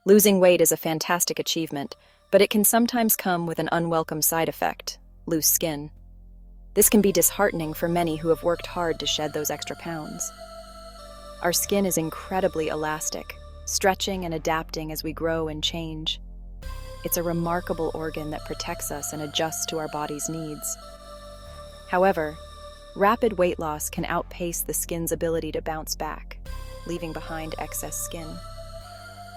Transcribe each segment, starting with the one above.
Losing weight is a fantastic achievement, but it can sometimes come with an unwelcome side effect: loose skin. This can be disheartening for many who have worked hard to shed those extra pounds. Our skin is incredibly elastic, stretching and adapting as we grow and change. It's a remarkable organ that protects us and adjusts to our body's needs. However, rapid weight loss can outpace the skin's ability to bounce back, leaving behind excess skin.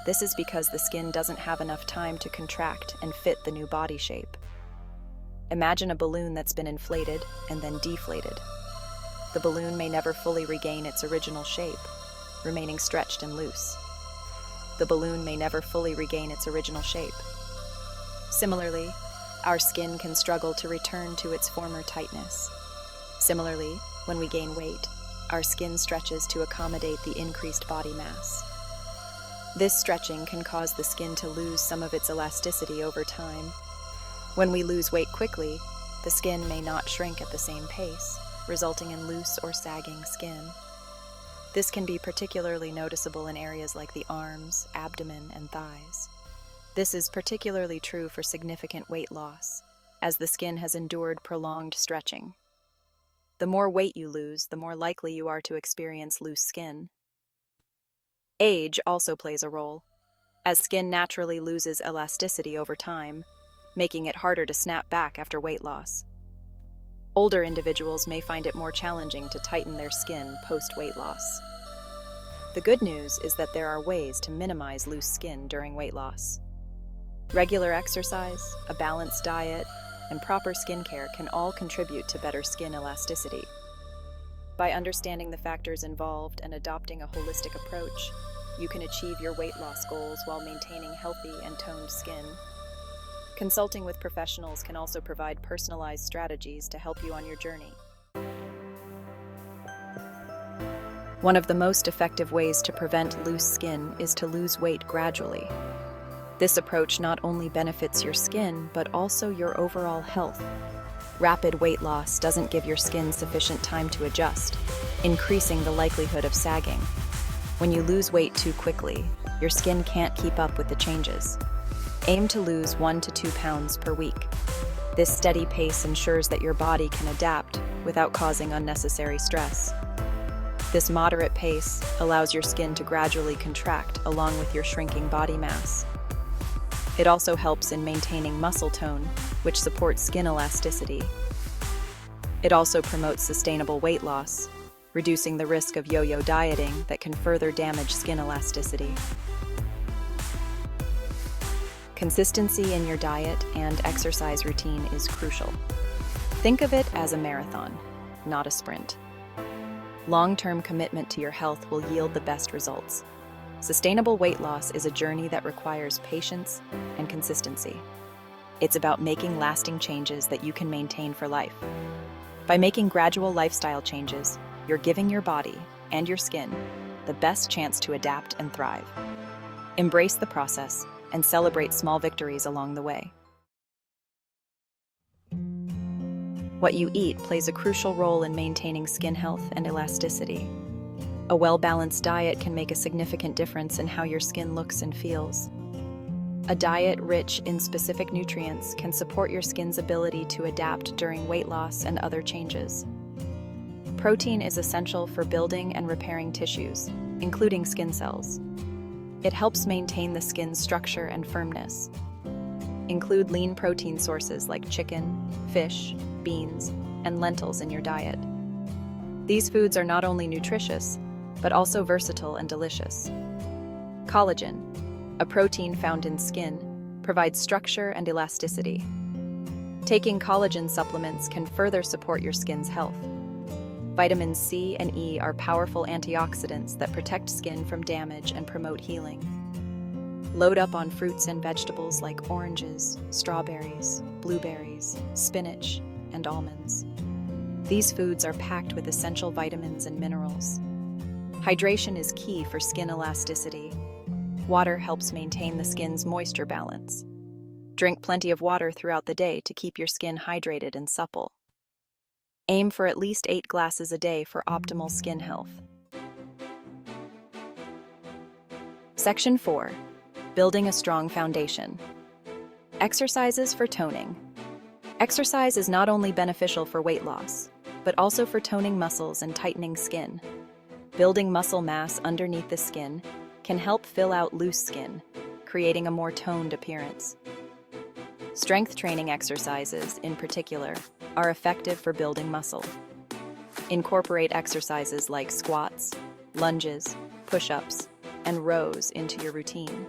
This is because the skin doesn't have enough time to contract and fit the new body shape. Imagine a balloon that's been inflated and then deflated. The balloon may never fully regain its original shape, remaining stretched and loose. The balloon may never fully regain its original shape. Similarly, our skin can struggle to return to its former tightness. Similarly, when we gain weight, our skin stretches to accommodate the increased body mass. This stretching can cause the skin to lose some of its elasticity over time. When we lose weight quickly, the skin may not shrink at the same pace, resulting in loose or sagging skin. This can be particularly noticeable in areas like the arms, abdomen, and thighs. This is particularly true for significant weight loss, as the skin has endured prolonged stretching. The more weight you lose, the more likely you are to experience loose skin. Age also plays a role, as skin naturally loses elasticity over time, making it harder to snap back after weight loss. Older individuals may find it more challenging to tighten their skin post-weight loss. The good news is that there are ways to minimize loose skin during weight loss. Regular exercise, a balanced diet, and proper skincare can all contribute to better skin elasticity. By understanding the factors involved and adopting a holistic approach, you can achieve your weight loss goals while maintaining healthy and toned skin. Consulting with professionals can also provide personalized strategies to help you on your journey. One of the most effective ways to prevent loose skin is to lose weight gradually. This approach not only benefits your skin, but also your overall health. Rapid weight loss doesn't give your skin sufficient time to adjust, increasing the likelihood of sagging. When you lose weight too quickly, your skin can't keep up with the changes. Aim to lose 1 to 2 pounds per week. This steady pace ensures that your body can adapt without causing unnecessary stress. This moderate pace allows your skin to gradually contract along with your shrinking body mass. It also helps in maintaining muscle tone, which supports skin elasticity. It also promotes sustainable weight loss, reducing the risk of yo-yo dieting that can further damage skin elasticity. Consistency in your diet and exercise routine is crucial. Think of it as a marathon, not a sprint. Long-term commitment to your health will yield the best results. Sustainable weight loss is a journey that requires patience and consistency. It's about making lasting changes that you can maintain for life. By making gradual lifestyle changes, you're giving your body and your skin the best chance to adapt and thrive. Embrace the process and celebrate small victories along the way. What you eat plays a crucial role in maintaining skin health and elasticity. A well-balanced diet can make a significant difference in how your skin looks and feels. A diet rich in specific nutrients can support your skin's ability to adapt during weight loss and other changes. Protein is essential for building and repairing tissues, including skin cells. It helps maintain the skin's structure and firmness. Include lean protein sources like chicken, fish, beans, and lentils in your diet. These foods are not only nutritious, but also versatile and delicious. Collagen, a protein found in skin, provides structure and elasticity. Taking collagen supplements can further support your skin's health. Vitamins C and E are powerful antioxidants that protect skin from damage and promote healing. Load up on fruits and vegetables like oranges, strawberries, blueberries, spinach, and almonds. These foods are packed with essential vitamins and minerals. Hydration is key for skin elasticity. Water helps maintain the skin's moisture balance. Drink plenty of water throughout the day to keep your skin hydrated and supple. Aim for at least 8 glasses a day for optimal skin health. Section 4. Building a strong foundation. Exercises for toning. Exercise is not only beneficial for weight loss, but also for toning muscles and tightening skin. Building muscle mass underneath the skin can help fill out loose skin, creating a more toned appearance. Strength training exercises, in particular, are effective for building muscle. Incorporate exercises like squats, lunges, push-ups, and rows into your routine.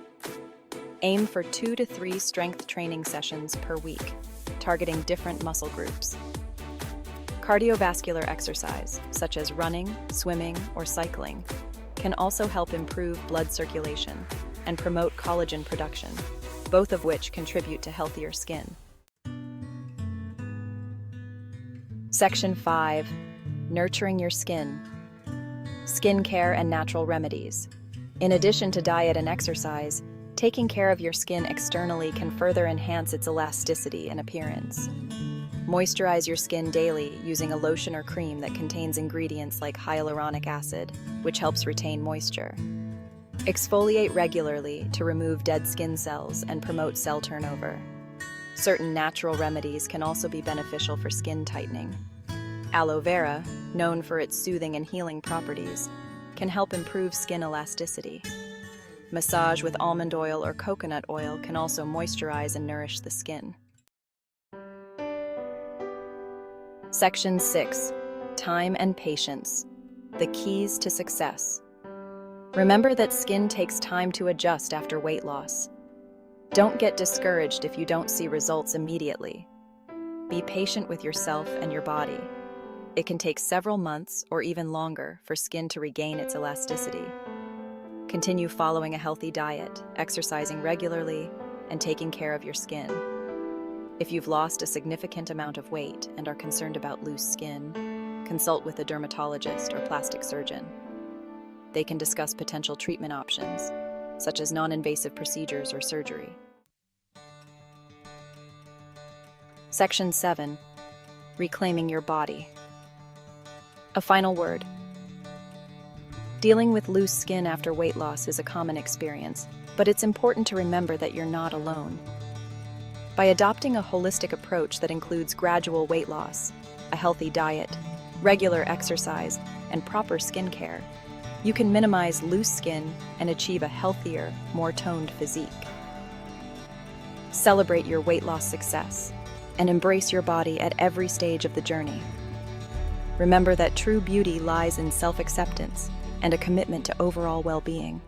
Aim for 2 to 3 strength training sessions per week, targeting different muscle groups. Cardiovascular exercise, such as running, swimming, or cycling, can also help improve blood circulation and promote collagen production, both of which contribute to healthier skin. Section 5. Nurturing your skin. Skincare and natural remedies. In addition to diet and exercise, taking care of your skin externally can further enhance its elasticity and appearance. Moisturize your skin daily using a lotion or cream that contains ingredients like hyaluronic acid, which helps retain moisture. Exfoliate regularly to remove dead skin cells and promote cell turnover. Certain natural remedies can also be beneficial for skin tightening. Aloe vera, known for its soothing and healing properties, can help improve skin elasticity. Massage with almond oil or coconut oil can also moisturize and nourish the skin. Section 6. Time and patience. The keys to success. Remember that skin takes time to adjust after weight loss. Don't get discouraged if you don't see results immediately. Be patient with yourself and your body. It can take several months or even longer for skin to regain its elasticity. Continue following a healthy diet, exercising regularly, and taking care of your skin. If you've lost a significant amount of weight and are concerned about loose skin, consult with a dermatologist or plastic surgeon. They can discuss potential treatment options, such as non-invasive procedures or surgery. Section 7. Reclaiming your body. A final word. Dealing with loose skin after weight loss is a common experience, but it's important to remember that you're not alone. By adopting a holistic approach that includes gradual weight loss, a healthy diet, regular exercise, and proper skincare, you can minimize loose skin and achieve a healthier, more toned physique. Celebrate your weight loss success and embrace your body at every stage of the journey. Remember that true beauty lies in self-acceptance and a commitment to overall well-being.